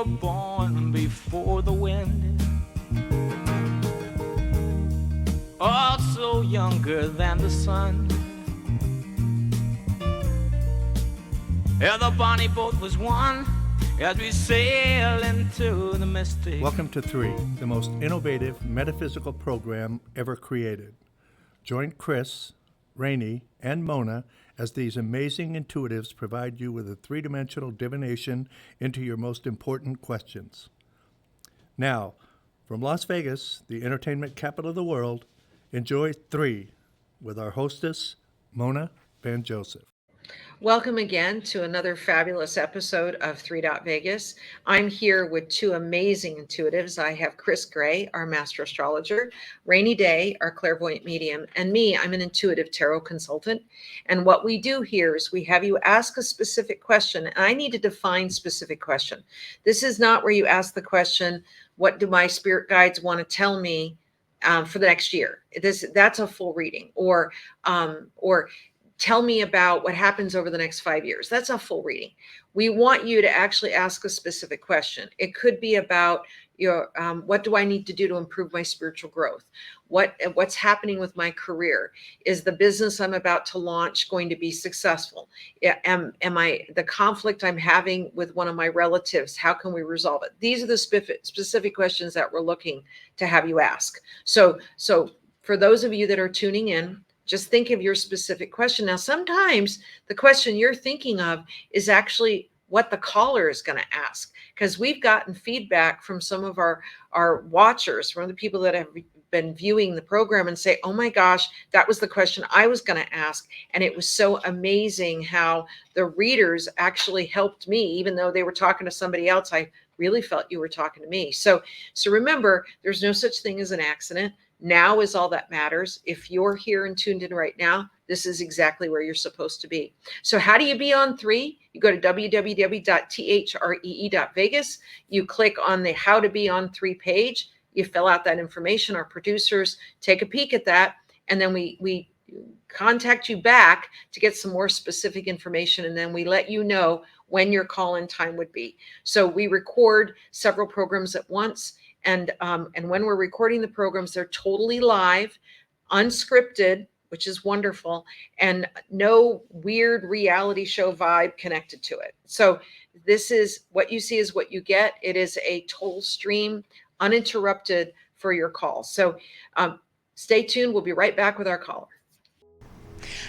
were born before the wind, also younger than the sun. Yeah, the bonnie boat was one as we sail into the mystic. Welcome to Three, the most innovative metaphysical program ever created. Join Kris, Rainey, and Mona as these amazing intuitives provide you with a three-dimensional divination into your most important questions. Now, from Las Vegas, the entertainment capital of the world, enjoy Three with our hostess, Mona Van Joseph. Welcome again to another fabulous episode of THREE.Vegas. I'm here with two amazing intuitives. I have Kris Gray, our Master Astrologer, Rainy Day, our Clairvoyant Medium, and me, I'm an intuitive tarot consultant. And what we do here is we have you ask a specific question, and I need to define specific question. This is not where you ask the question, what do my spirit guides want to tell me for the next year? That's a full reading. Or tell me about what happens over the next 5 years. That's a full reading. We want you to actually ask a specific question. It could be about your what do I need to do to improve my spiritual growth? What's happening with my career? Is the business I'm about to launch going to be successful? Am I the conflict I'm having with one of my relatives? How can we resolve it? These are the specific questions that we're looking to have you ask. So for those of you that are tuning in, just think of your specific question. Now, sometimes the question you're thinking of is actually what the caller is going to ask, because we've gotten feedback from some of our watchers, from the people that have been viewing the program, and say, oh my gosh, that was the question I was going to ask. And it was so amazing how the readers actually helped me, even though they were talking to somebody else. I really felt you were talking to me. So remember, there's no such thing as an accident. Now is all that matters. If you're here and tuned in right now, this is exactly where you're supposed to be. So how do you be on Three? You go to www.THREE.Vegas. You click on the How to Be on Three page. You fill out that information. Our producers take a peek at that, and then we contact you back to get some more specific information, and then we let you know when your call-in time would be. So we record several programs at once. And when we're recording the programs, they're totally live, unscripted, which is wonderful, and no weird reality show vibe connected to it. So this is what you see is what you get. It is a total stream, uninterrupted for your call. So stay tuned. We'll be right back with our caller.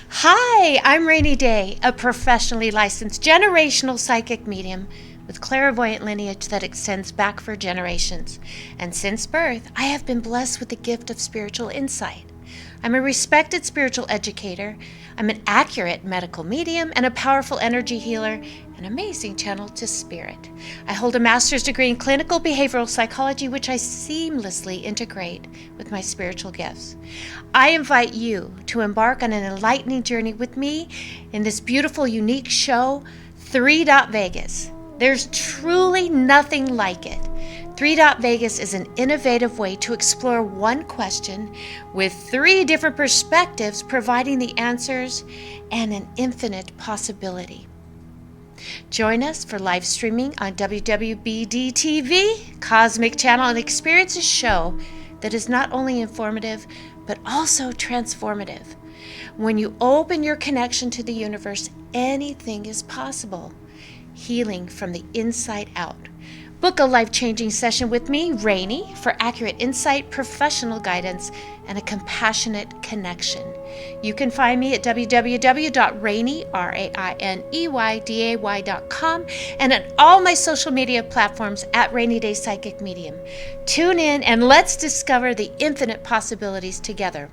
Hi, I'm Rainy Day, a professionally licensed generational psychic medium with clairvoyant lineage that extends back for generations. And since birth, I have been blessed with the gift of spiritual insight. I'm a respected spiritual educator. I'm an accurate medical medium and a powerful energy healer, an amazing channel to spirit. I hold a master's degree in clinical behavioral psychology, which I seamlessly integrate with my spiritual gifts. I invite you to embark on an enlightening journey with me in this beautiful, unique show, Three.Vegas. There's truly nothing like it. Three.Vegas is an innovative way to explore one question with three different perspectives, providing the answers and an infinite possibility. Join us for live streaming on WWBD-TV, Cosmic Channel, and experience a show that is not only informative, but also transformative. When you open your connection to the universe, anything is possible. Healing from the inside out. Book a life-changing session with me, Rainey, for accurate insight, professional guidance, and a compassionate connection. You can find me at www.raineyday.com and on all my social media platforms at Rainy Day Psychic Medium. Tune in and let's discover the infinite possibilities together.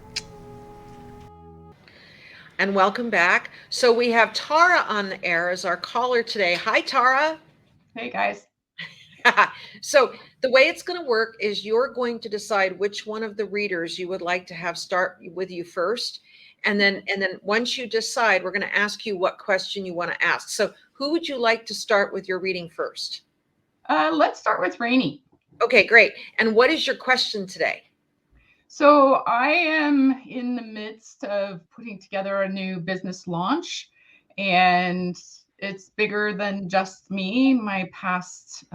And welcome back. So we have Tara on the air as our caller today. Hi, Tara. Hey, guys. So the way it's going to work is you're going to decide which one of the readers you would like to have start with you first. And then once you decide, we're going to ask you what question you want to ask. So who would you like to start with your reading first? Let's start with Rainey. Okay, great. And what is your question today? So I am in the midst of putting together a new business launch, and it's bigger than just me. My past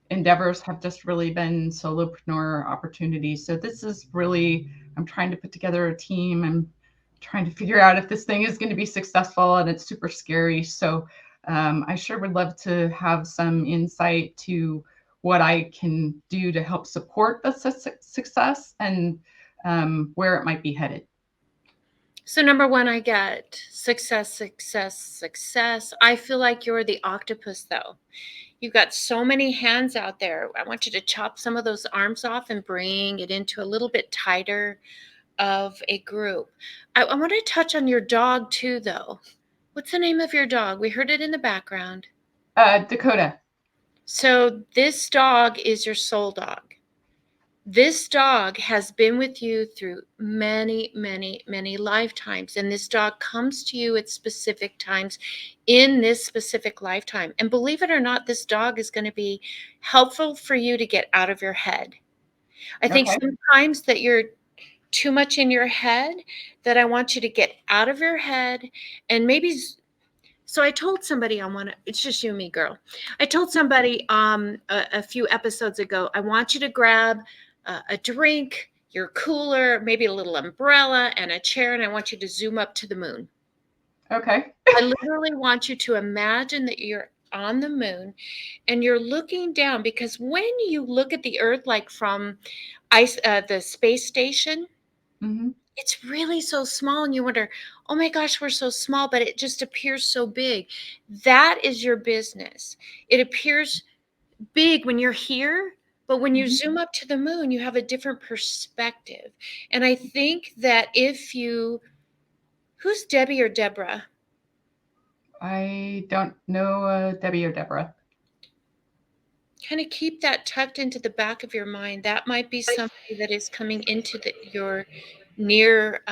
endeavors have just really been solopreneur opportunities. So this is really, I'm trying to put together a team and trying to figure out if this thing is going to be successful, and it's super scary. So I sure would love to have some insight to what I can do to help support the success and where it might be headed. So number one, I get success, success, success. I feel like you're the octopus, though. You've got so many hands out there. I want you to chop some of those arms off and bring it into a little bit tighter of a group. I want to touch on your dog too, though. What's the name of your dog? We heard it in the background. Dakota. So this dog is your soul dog. This dog has been with you through many, many, many lifetimes. And this dog comes to you at specific times in this specific lifetime. And believe it or not, this dog is going to be helpful for you to get out of your head. I think Okay. sometimes that you're too much in your head, that I want you to get out of your head and maybe. So I told somebody it's just you and me, girl. I told somebody a few episodes ago, I want you to grab a drink, your cooler, maybe a little umbrella and a chair, and I want you to zoom up to the moon. Okay. I literally want you to imagine that you're on the moon and you're looking down, because when you look at the Earth, like from the space station, Mm-hmm. it's really so small and you wonder, oh my gosh, we're so small, but it just appears so big. That is your business. It appears big when you're here, but when you zoom up to the moon, you have a different perspective. And I think that who's Debbie or Deborah? I don't know Debbie or Deborah. Kind of keep that tucked into the back of your mind. That might be somebody that is coming into your near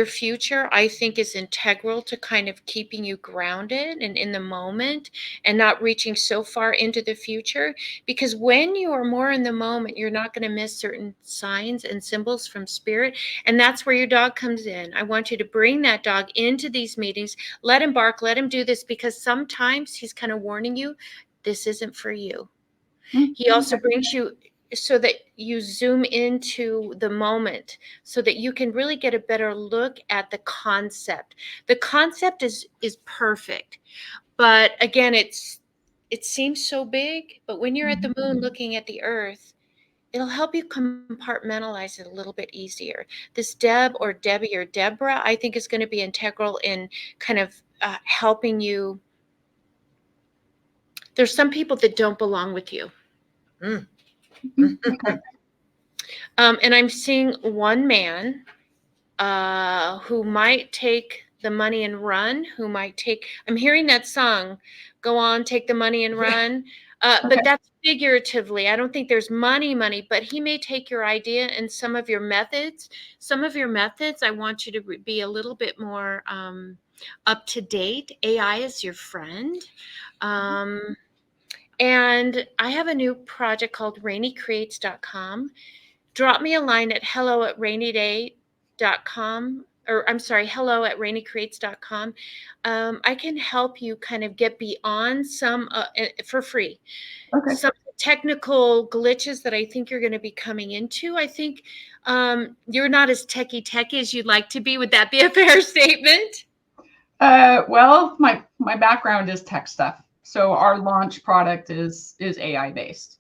future. I think is integral to kind of keeping you grounded and in the moment and not reaching so far into the future, because when you are more in the moment, you're not going to miss certain signs and symbols from spirit. And that's where your dog comes in. I want you to bring that dog into these meetings. Let him bark, let him do this, because sometimes he's kind of warning you, this isn't for you. He also brings you so that you zoom into the moment so that you can really get a better look at the concept. The concept is perfect. But again, it seems so big, but when you're at the moon looking at the Earth, it'll help you compartmentalize it a little bit easier. This Deb or Debbie or Deborah, I think, is going to be integral in kind of helping you. There's some people that don't belong with you. Okay. And I'm seeing one man who might take the money and run, I'm hearing that song, Go On, Take the Money and Run. But that's figuratively. I don't think there's money, but he may take your idea and some of your methods. I want you to be a little bit more up to date. AI is your friend. And I have a new project called RaineyCreates.com. Drop me a line at hello@rainyday.com, or I'm sorry, hello@rainycreates.com. I can help you kind of get beyond some for free. Okay. Some technical glitches that I think you're going to be coming into. I think you're not as techie as you'd like to be. Would that be a fair statement? Well, my background is tech stuff. So our launch product is AI based.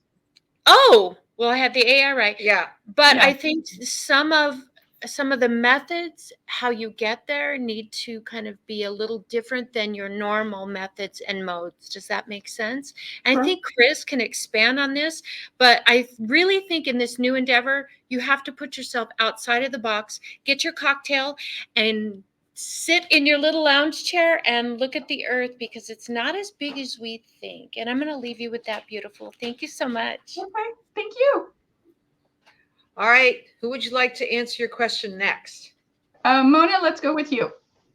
Oh, well, I had the AI right. Yeah. But Yeah. I think some of the methods, how you get there, need to kind of be a little different than your normal methods and modes. Does that make sense? And I think Kris can expand on this, but I really think in this new endeavor, you have to put yourself outside of the box, get your cocktail, and sit in your little lounge chair and look at the Earth, because it's not as big as we think. And I'm going to leave you with that, beautiful. Thank you so much. Okay. Thank you. All right. Who would you like to answer your question next? Mona, let's go with you.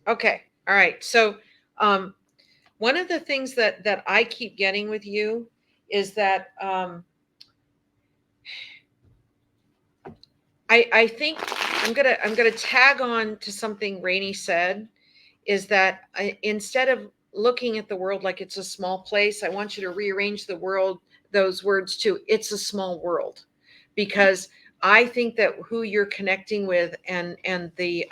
Okay. All right. So one of the things that I keep getting with you is that I think I'm gonna tag on to something Rainey said, is that instead of looking at the world like it's a small place, I want you to rearrange the world, those words to it's a small world, because I think that who you're connecting with and the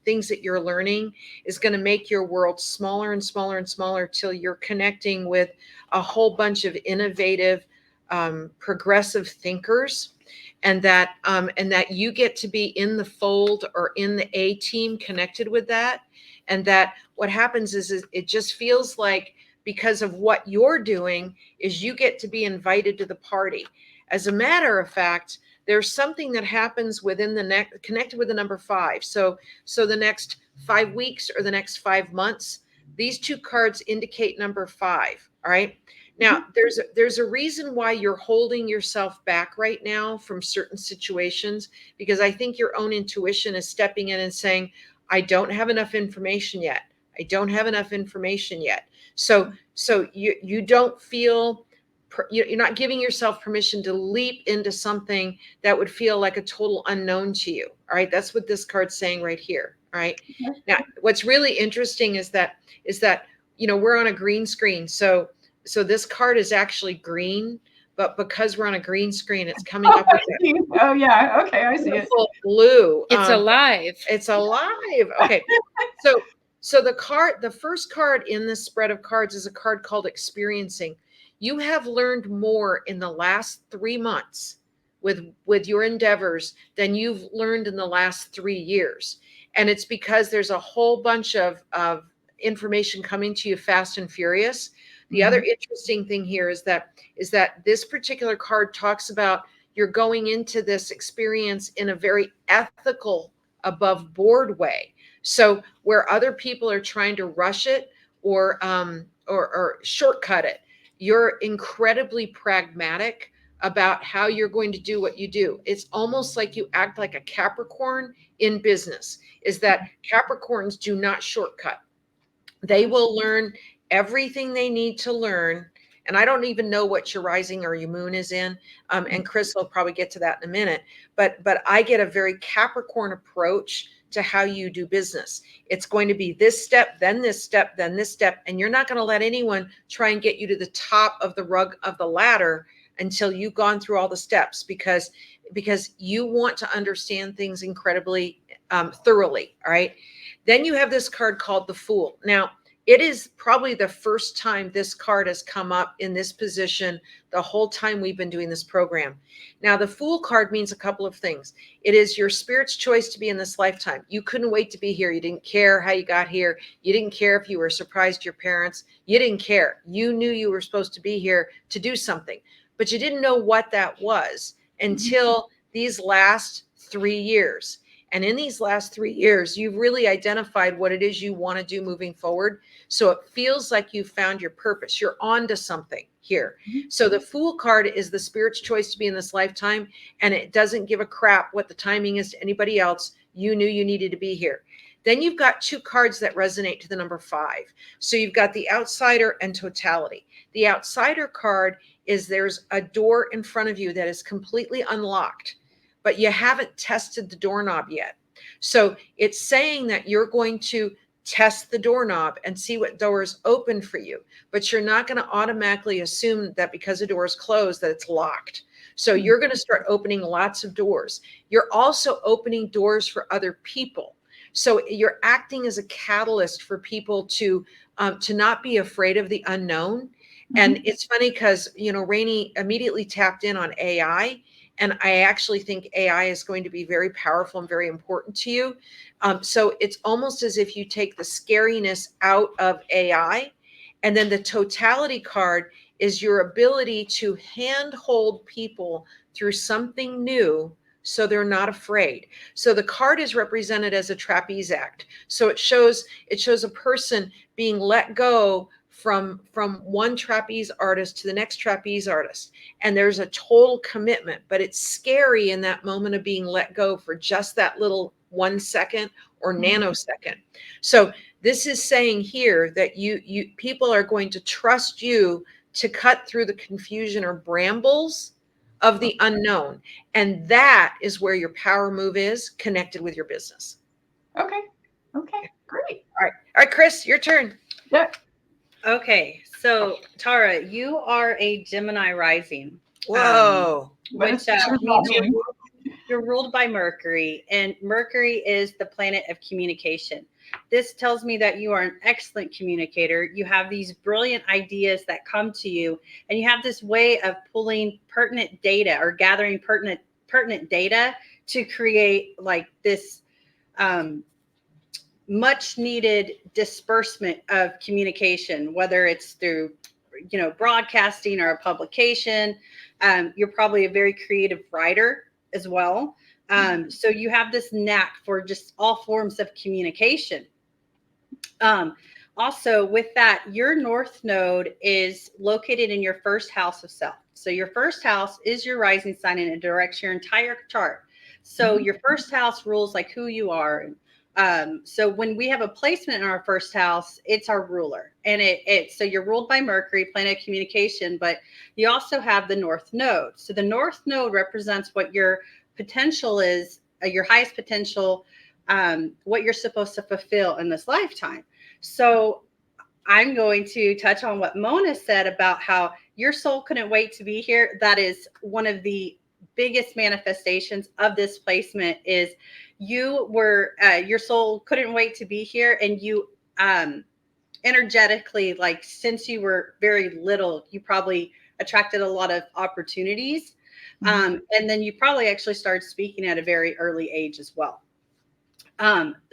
things that you're learning is going to make your world smaller and smaller and smaller till you're connecting with a whole bunch of innovative, progressive thinkers, and that you get to be in the fold or in the A team connected with that. And that what happens is it just feels like, because of what you're doing, is you get to be invited to the party. As a matter of fact, there's something that happens within the next, connected with the number 5. So the next 5 weeks or the next 5 months, these 2 cards indicate number 5. All right. Now, there's a reason why you're holding yourself back right now from certain situations, because I think your own intuition is stepping in and saying, I don't have enough information yet. I don't have enough information yet. So you don't feel, you're not giving yourself permission to leap into something that would feel like a total unknown to you. All right. That's what this card's saying right here. All right. Now, what's really interesting is that, we're on a green screen. So this card is actually green, but because we're on a green screen, it's coming up with Oh yeah, okay, I see it. blue. It's alive. It's alive. Okay. So the first card in this spread of cards is a card called experiencing. You have learned more in the last 3 months with your endeavors than you've learned in the last 3 years. And it's because there's a whole bunch of information coming to you fast and furious. The other interesting thing here is that this particular card talks about you're going into this experience in a very ethical, above board way. So where other people are trying to rush it or shortcut it, you're incredibly pragmatic about how you're going to do what you do. It's almost like you act like a Capricorn in business, is that Capricorns do not shortcut. They will learn everything they need to learn. And I don't even know what your rising or your moon is in. And Kris will probably get to that in a minute. But I get a very Capricorn approach to how you do business. It's going to be this step, then this step, then this step. And you're not going to let anyone try and get you to the top of the rug of the ladder until you've gone through all the steps, because you want to understand things incredibly thoroughly. All right. Then you have this card called the Fool. Now, it is probably the first time this card has come up in this position the whole time we've been doing this program. Now, the Fool card means a couple of things. It is your spirit's choice to be in this lifetime. You couldn't wait to be here. You didn't care how you got here. You didn't care if you were surprised your parents. You didn't care. You knew you were supposed to be here to do something, but you didn't know what that was until these last 3 years. And in these last 3 years, you've really identified what it is you want to do moving forward. So it feels like you found your purpose. You're on to something here. So the Fool card is the spirit's choice to be in this lifetime. And it doesn't give a crap what the timing is to anybody else. You knew you needed to be here. Then you've got 2 cards that resonate to the number 5. So you've got the Outsider and Totality. The Outsider card is there's a door in front of you that is completely unlocked, but you haven't tested the doorknob yet. So it's saying that you're going to test the doorknob and see what doors open for you, but you're not going to automatically assume that because a door is closed that it's locked. So you're going to start opening lots of doors. You're also opening doors for other people. So you're acting as a catalyst for people to not be afraid of the unknown. And it's funny because, Rainey immediately tapped in on AI. And I actually think AI is going to be very powerful and very important to you. So it's almost as if you take the scariness out of AI. And then the Totality card is your ability to handhold people through something new so they're not afraid. So the card is represented as a trapeze act. So it shows a person being let go from one trapeze artist to the next trapeze artist. And there's a total commitment, but it's scary in that moment of being let go for just that little 1 second or nanosecond. So this is saying here that you people are going to trust you to cut through the confusion or brambles of the unknown. And that is where your power move is connected with your business. Okay, great. All right. All right, Kris, your turn. Yeah. Okay, so Tara, you are a Gemini rising. Whoa. What Which does that means mean? you're ruled by Mercury, and Mercury is the planet of communication. This tells me that you are an excellent communicator. You have these brilliant ideas that come to you, and you have this way of pulling pertinent data or gathering pertinent data to create like this much needed disbursement of communication, whether it's through broadcasting or a publication. You're probably a very creative writer as well. So you have this knack for just all forms of communication. Also, with that, your North Node is located in your first house of self. So your first house is your rising sign, and it directs your entire chart. So your first house rules like who you are. So when we have a placement in our first house, it's our ruler, and so you're ruled by Mercury, planet of communication, but you also have the North Node. So the North Node represents what your potential is, your highest potential, what you're supposed to fulfill in this lifetime. So I'm going to touch on what Mona said about how your soul couldn't wait to be here. That is one of the biggest manifestations of this placement is you were, your soul couldn't wait to be here. And you energetically, like since you were very little, you probably attracted a lot of opportunities. And then you probably actually started speaking at a very early age as well.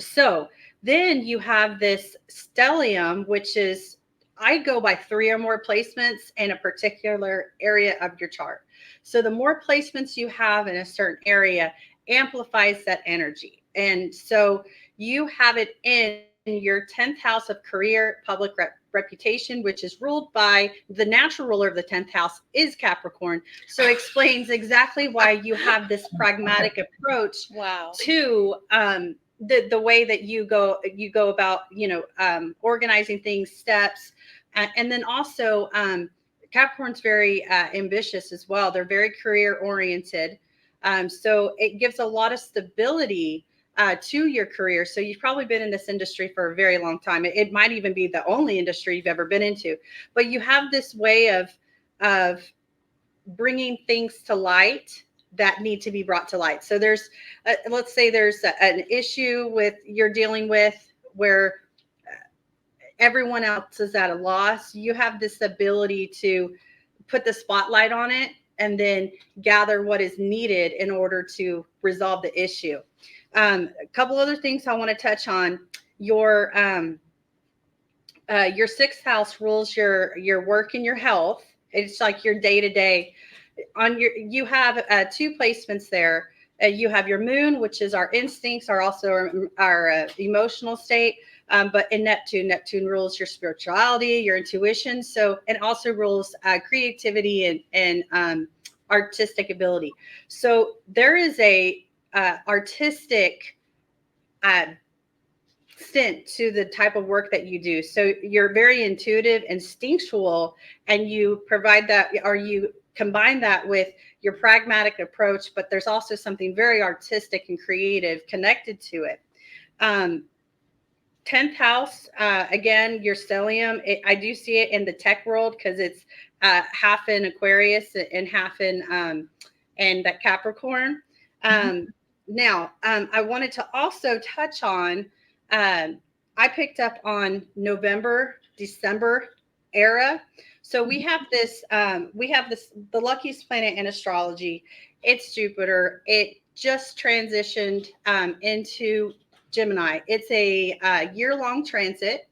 So then you have this stellium, which is, I go by 3 or more placements in a particular area of your chart. So the more placements you have in a certain area amplifies that energy. And so you have it in your 10th house of career, public reputation, which is ruled by the natural ruler of the 10th house is Capricorn. So it explains exactly why you have this pragmatic approach to the way that you go about, organizing things, steps. And then also Capricorn's very ambitious as well. They're very career oriented. So it gives a lot of stability to your career. So you've probably been in this industry for a very long time. It might even be the only industry you've ever been into, but you have this way of bringing things to light that need to be brought to light. So there's, let's say there's an issue you're dealing with where everyone else is at a loss. You have this ability to put the spotlight on it and then gather what is needed in order to resolve the issue. A couple other things I want to touch on. Your 6th house rules your work and your health. It's like your day-to-day. You have 2 placements there. You have your moon, which is our instincts, our emotional state. But in Neptune rules your spirituality, your intuition. So it also rules creativity and artistic ability. So there is a artistic stint to the type of work that you do. So you're very intuitive, instinctual, and you provide that, or you combine that with your pragmatic approach, but there's also something very artistic and creative connected to it. 10th house, again, your stellium, I do see it in the tech world because it's half in Aquarius and half in that Capricorn. Now, I wanted to also touch on, I picked up on November, December era. So we have this, the luckiest planet in astrology. It's Jupiter. It just transitioned into Gemini. It's a year-long transit.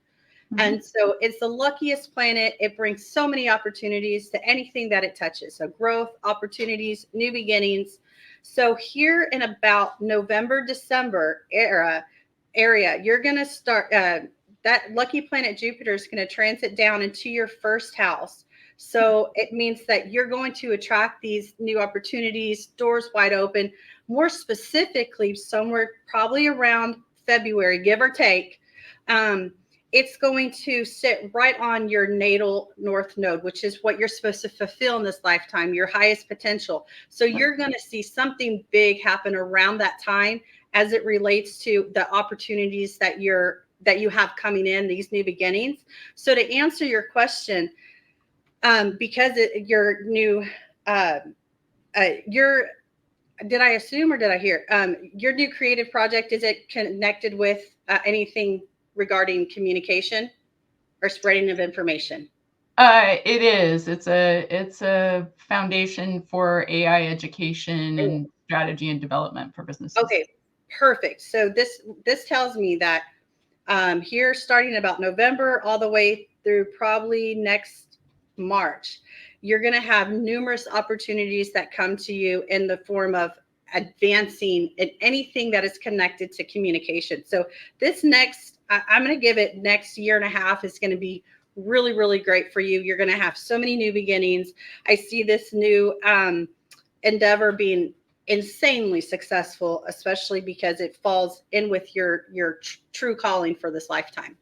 And so it's the luckiest planet. It brings so many opportunities to anything that it touches. So growth, opportunities, new beginnings. So here in about November, December area, you're going to start, that lucky planet Jupiter is going to transit down into your first house. So it means that you're going to attract these new opportunities, doors wide open. More specifically, somewhere probably around February, give or take, it's going to sit right on your natal North Node, which is what you're supposed to fulfill in this lifetime, your highest potential. So you're going to see something big happen around that time as it relates to the opportunities that you're that you have coming in, these new beginnings. So to answer your question, because your new, did I assume or did I hear? Your new creative project, is it connected with anything regarding communication or spreading of information? It is. It's a foundation for AI education and strategy and development for businesses. Okay, perfect. So this tells me that here starting about November all the way through probably next March, you're going to have numerous opportunities that come to you in the form of advancing in anything that is connected to communication. So this next, I'm going to give it next year and a half is going to be really, really great for you. You're going to have so many new beginnings. I see this new endeavor being insanely successful, especially because it falls in with your true calling for this lifetime.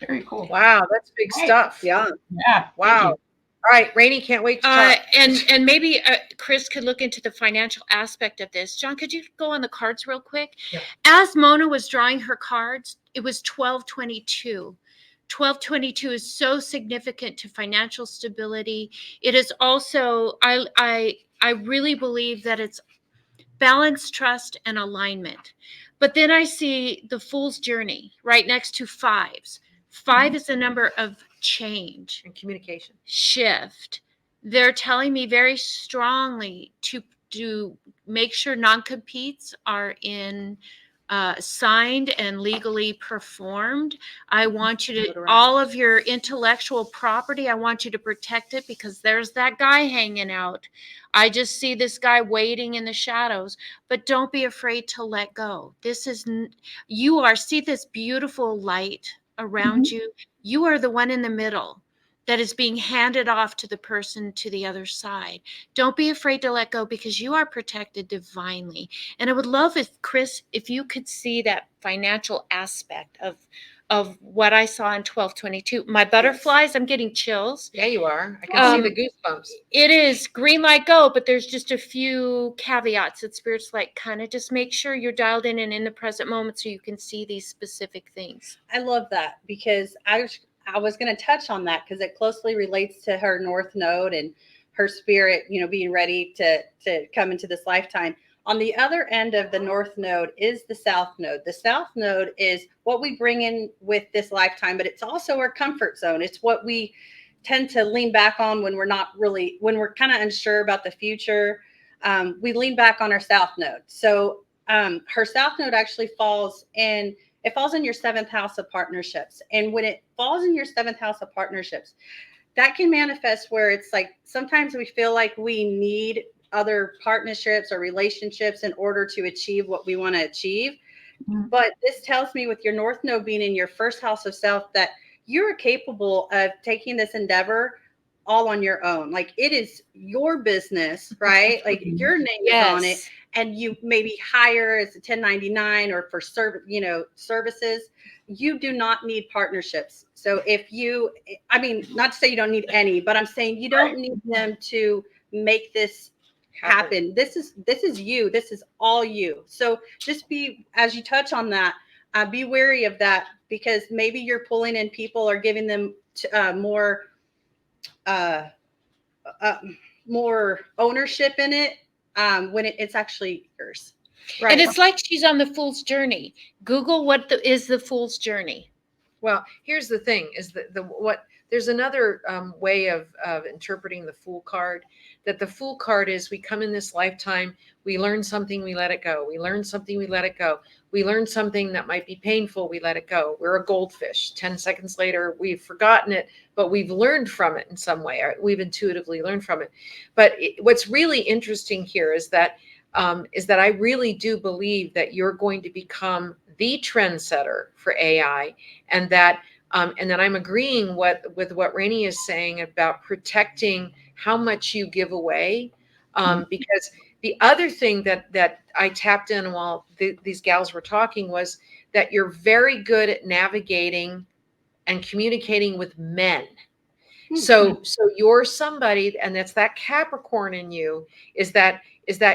Very cool. Wow, that's big stuff. Yeah. Yeah. Wow. All right, Rainey, can't wait to talk. And maybe Kris could look into the financial aspect of this. John, could you go on the cards real quick? Yeah. As Mona was drawing her cards, it was 1222. 1222 is so significant to financial stability. It is also, I really believe that it's balance, trust, and alignment. But then I see the Fool's Journey right next to fives. 5 is the number of change And communication. shift. They're telling me very strongly to make sure non-competes are in signed and legally performed. I want you to, all of your intellectual property, I want you to protect it, because there's that guy hanging out. I just see this guy waiting in the shadows, but don't be afraid to let go. This is, you are, see this beautiful light around you. You are the one in the middle that is being handed off to the person to the other side. Don't be afraid to let go, because you are protected divinely. And I would love if, Kris, if you could see that financial aspect of what I saw in 1222. My butterflies, I'm getting chills. Yeah, you are. I can see the goosebumps. It is green light go, but there's just a few caveats that Spirit's like, kind of just make sure you're dialed in and in the present moment so you can see these specific things. I love that, because I was going to touch on that because it closely relates to her North Node and her spirit, being ready to come into this lifetime. On the other end of the North Node is the South Node. The South Node is what we bring in with this lifetime, but it's also our comfort zone. It's what we tend to lean back on when we're kind of unsure about the future. We lean back on our South Node. So her South Node actually falls in your 7th house of partnerships. And when it falls in your 7th house of partnerships, that can manifest where it's like, sometimes we feel like we need other partnerships or relationships in order to achieve what we want to achieve. Mm-hmm. But this tells me, with your North Node being in your 1st house of self, that you're capable of taking this endeavor all on your own. Like, it is your business, right? Like, your name is on it. And you maybe hire as a 1099 or for services. You do not need partnerships. So not to say you don't need any, but I'm saying you don't need them to make this happen. This is you. This is all you. So just as you touch on that, be wary of that, because maybe you're pulling in people or giving them more ownership in it. When it's actually yours. Right. And it's like she's on the Fool's Journey. Google is the Fool's Journey. Well, here's the thing: is there's another way of interpreting the Fool card. That the Fool card is, we come in this lifetime, we learn something, we let it go. We learn something, we let it go. We learn something that might be painful, we let it go. We're a goldfish. 10 seconds later, we've forgotten it, but we've learned from it in some way. We've intuitively learned from it. But what's really interesting here is that I really do believe that you're going to become the trendsetter for AI, and that I'm agreeing with what Rainey is saying about protecting how much you give away, because the other thing that I tapped in while these gals were talking was that you're very good at navigating and communicating with men. So you're somebody, and that's that Capricorn in you, is that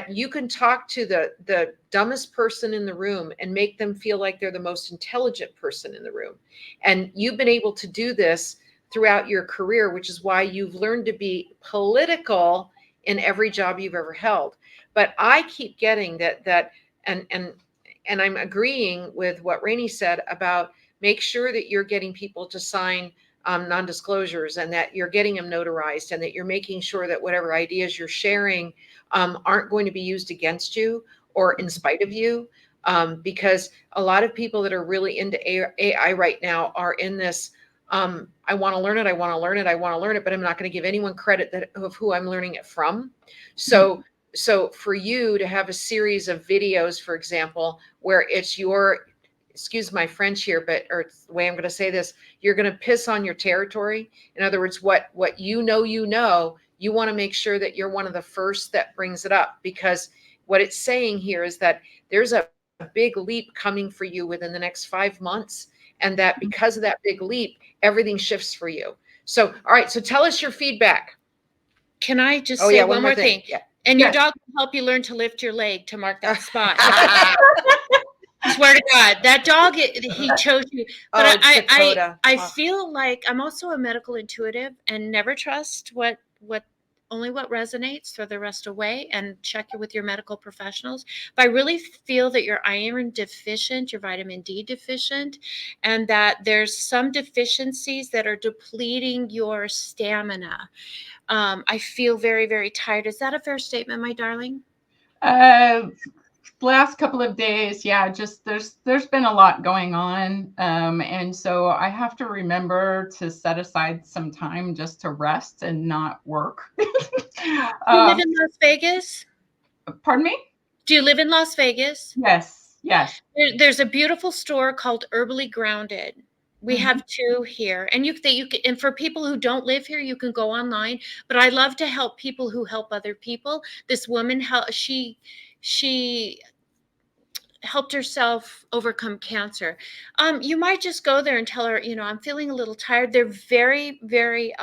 you can talk to the dumbest person in the room and make them feel like they're the most intelligent person in the room. And you've been able to do this throughout your career, which is why you've learned to be political in every job you've ever held. But I keep getting that and I'm agreeing with what Rainey said about make sure that you're getting people to sign non-disclosures, and that you're getting them notarized, and that you're making sure that whatever ideas you're sharing aren't going to be used against you or in spite of you. Because a lot of people that are really into AI right now are in this, I want to learn it, I want to learn it, I want to learn it, but I'm not going to give anyone credit of who I'm learning it from. So for you to have a series of videos, for example, where it's your, excuse my French here, but, or the way I'm going to say this, you're going to piss on your territory. In other words, what you know, you want to make sure that you're one of the first that brings it up, because what it's saying here is that there's a big leap coming for you within the next 5 months. And that because of that big leap, everything shifts for you. So, all right. So tell us your feedback. Can I just say one more thing? Yeah. And your Yes. dog will help you learn to lift your leg to mark that spot. Swear to God, that dog, he chose you. But I feel like I'm also a medical intuitive, and never trust only what resonates, throw the rest away and check it with your medical professionals. But I really feel that you're iron deficient, you're vitamin D deficient, and that there's some deficiencies that are depleting your stamina. I feel very, very tired. Is that a fair statement, my darling? Last couple of days, yeah, just there's been a lot going on, and so I have to remember to set aside some time just to rest and not work. Do you live in Las Vegas? Pardon me? Do you live in Las Vegas? Yes. There's a beautiful store called Herbally Grounded. We have two here, and you can, and for people who don't live here, you can go online. But I love to help people who help other people. This woman, she helped herself overcome cancer. You might just go there and tell her, I'm feeling a little tired. They're very, very,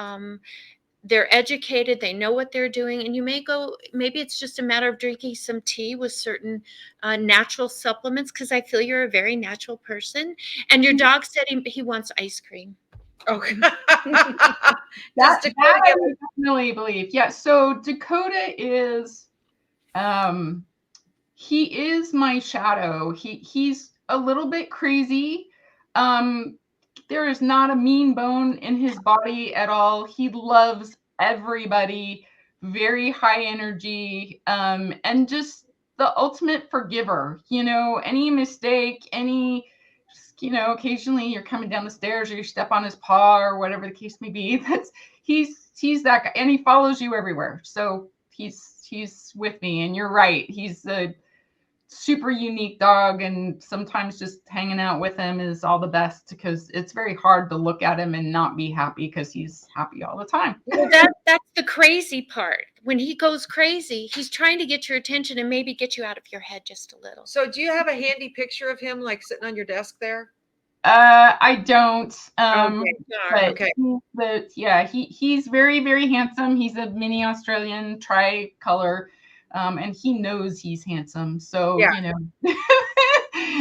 they're educated. They know what they're doing. And you may go, maybe it's just a matter of drinking some tea with certain natural supplements, because I feel you're a very natural person. And your dog said he wants ice cream. Okay. That I definitely believe. Yeah. So Dakota is, he is my shadow. He's a little bit crazy. There is not a mean bone in his body at all. He loves everybody, very high energy, and just the ultimate forgiver. Any mistake, occasionally you're coming down the stairs or you step on his paw or whatever the case may be. He's that guy, and he follows you everywhere. So he's with me, and you're right. He's a super unique dog, and sometimes just hanging out with him is all the best, because it's very hard to look at him and not be happy, because he's happy all the time. Well, that's the crazy part. When he goes crazy, he's trying to get your attention and maybe get you out of your head just a little. So do you have a handy picture of him, like sitting on your desk there? I don't. Okay. But yeah, he's very, very handsome. He's a mini Australian tricolor. And he knows he's handsome. So, Yeah.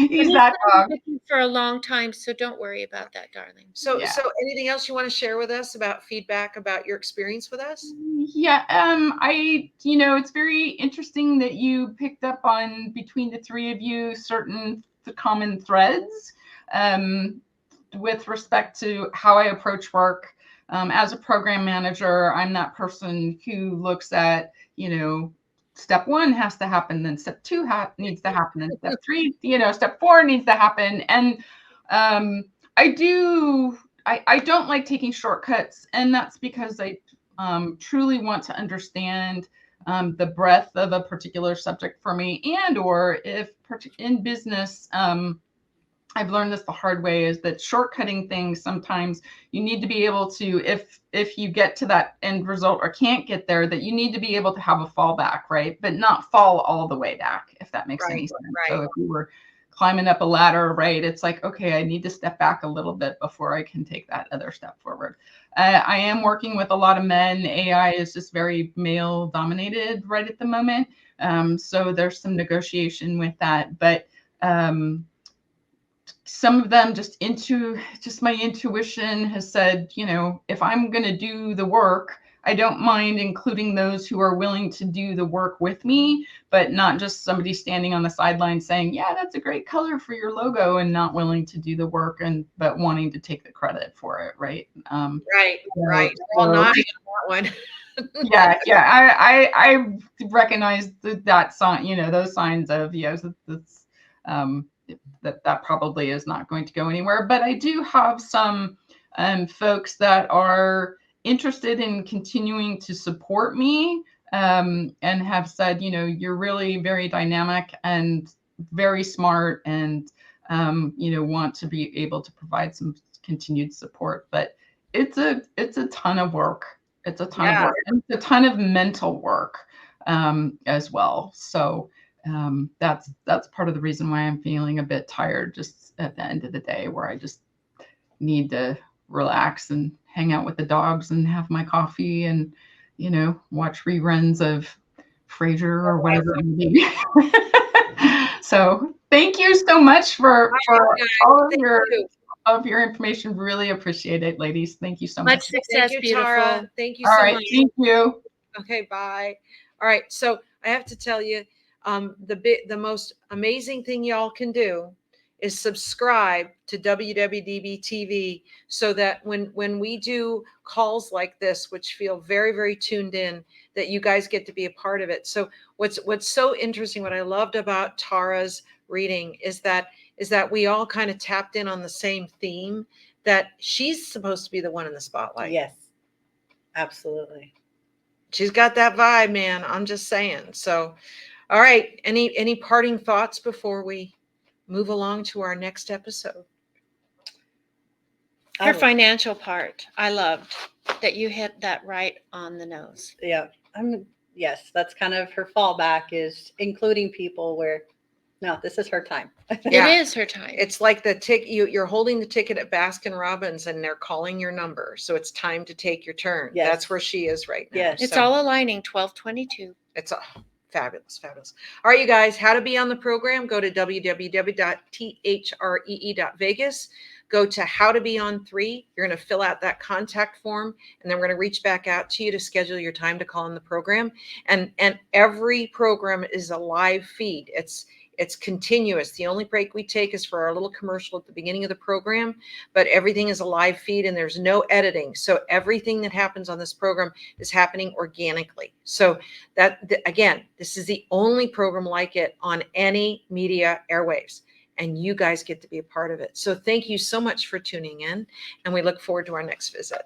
He's that dog. For a long time. So don't worry about that, darling. So anything else you want to share with us about feedback about your experience with us? Yeah. It's very interesting that you picked up on, between the three of you, the common threads, with respect to how I approach work. As a program manager, I'm that person who looks at, step 1 has to happen, then step 2 needs to happen, and step 3, step 4 needs to happen. And I don't like taking shortcuts, and that's because I truly want to understand the breadth of a particular subject for me, and or if in business, I've learned this the hard way, is that shortcutting things, sometimes you need to be able to, if you get to that end result or can't get there, that you need to be able to have a fallback, right? But not fall all the way back, if that makes any sense. Right. So if you were climbing up a ladder, right, it's like, okay, I need to step back a little bit before I can take that other step forward. I am working with a lot of men. AI is just very male dominated right at the moment. So there's some negotiation with that, but some of them just my intuition has said, if I'm going to do the work, I don't mind including those who are willing to do the work with me, but not just somebody standing on the sideline saying, yeah, that's a great color for your logo, and not willing to do the work but wanting to take the credit for it. Right. Right. Right. We're all nodding on that one. Yeah. I recognize that sign, those signs of, that's, that probably is not going to go anywhere. But I do have some folks that are interested in continuing to support me, and have said, you're really very dynamic and very smart, and want to be able to provide some continued support. But it's a ton of work. It's a ton of work, and it's a ton of mental work as well. So that's part of the reason why I'm feeling a bit tired just at the end of the day, where I just need to relax and hang out with the dogs and have my coffee and, watch reruns of Frasier or whatever it may be. So thank you so much for all of your information. Really appreciate it, ladies. Thank you so much. Much success, Thank you, beautiful. Tara. Thank you All so right, much. thank you. Okay, bye. All right, so I have to tell you, the most amazing thing y'all can do is subscribe to WWDB TV, so that when we do calls like this, which feel very, very tuned in, that you guys get to be a part of it. So what's so interesting, what I loved about Tara's reading is that we all kind of tapped in on the same theme, that she's supposed to be the one in the spotlight. Yes, absolutely. She's got that vibe, man. I'm just saying. So, all right. Any parting thoughts before we move along to our next episode? Her financial part, I loved that you hit that right on the nose. Yeah, yes, that's kind of her fallback, is including people where, no, this is her time. Yeah. It is her time. It's like the you're holding the ticket at Baskin Robbins and they're calling your number. So it's time to take your turn. Yes. That's where she is right now. Yes. It's So all aligning. 12/22. it's fabulous, fabulous. All right, you guys, how to be on the program, go to www.THREE.Vegas. Go to How to Be on 3. You're going to fill out that contact form, and then we're going to reach back out to you to schedule your time to call on the program. And every program is a live feed. It's continuous. The only break we take is for our little commercial at the beginning of the program, but everything is a live feed and there's no editing. So everything that happens on this program is happening organically. So again, this is the only program like it on any media airwaves, and you guys get to be a part of it. So thank you so much for tuning in, and we look forward to our next visit.